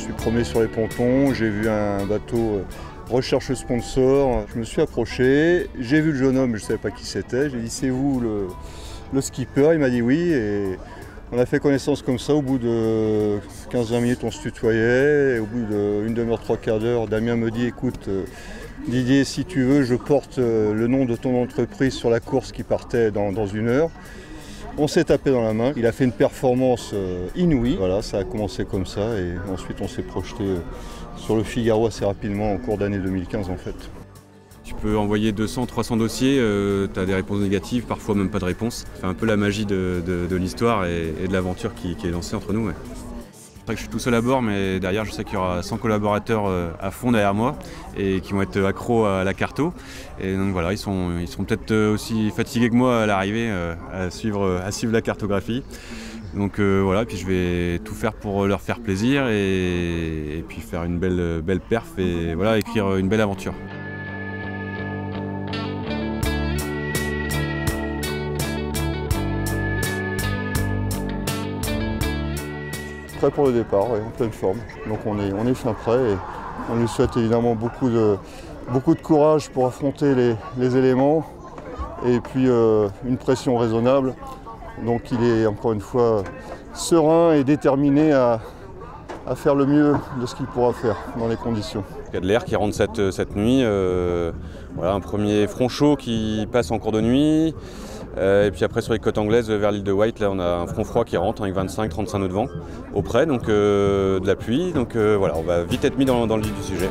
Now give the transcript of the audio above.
suis promené sur les pontons, j'ai vu un bateau recherche sponsor. Je me suis approché, j'ai vu le jeune homme, je ne savais pas qui c'était. J'ai dit c'est vous le skipper? Il m'a dit oui. Et on a fait connaissance comme ça. Au bout de 15-20 minutes, on se tutoyait. Et au bout d'une demi-heure, 3/4 d'heure, Damien me dit écoute, Didier, si tu veux, je porte le nom de ton entreprise sur la course qui partait dans 1 heure. On s'est tapé dans la main. Il a fait une performance inouïe. Voilà, ça a commencé comme ça. Et ensuite, on s'est projeté sur le Figaro assez rapidement en cours d'année 2015 en fait. Tu peux envoyer 200-300 dossiers, tu as des réponses négatives, parfois même pas de réponse. C'est un peu la magie de l'histoire et de l'aventure qui est lancée entre nous. Ouais. C'est vrai que je suis tout seul à bord, mais derrière je sais qu'il y aura 100 collaborateurs à fond derrière moi et qui vont être accros à la carto. Et donc voilà, ils sont peut-être aussi fatigués que moi à l'arrivée à suivre la cartographie. Donc voilà, puis je vais tout faire pour leur faire plaisir et puis faire une belle perf et voilà, écrire une belle aventure. Prêt pour le départ, ouais, en pleine forme. Donc on est fin prêt et on lui souhaite évidemment beaucoup de courage pour affronter les éléments et puis une pression raisonnable. Donc il est encore une fois serein et déterminé à faire le mieux de ce qu'il pourra faire dans les conditions. Il y a de l'air qui rentre cette nuit, voilà, un premier front chaud qui passe en cours de nuit. Et puis après sur les côtes anglaises vers l'île de Wight, là on a un front froid qui rentre avec 25-35 nœuds de vent auprès, donc de la pluie. Donc voilà, on va vite être mis dans le vif du sujet.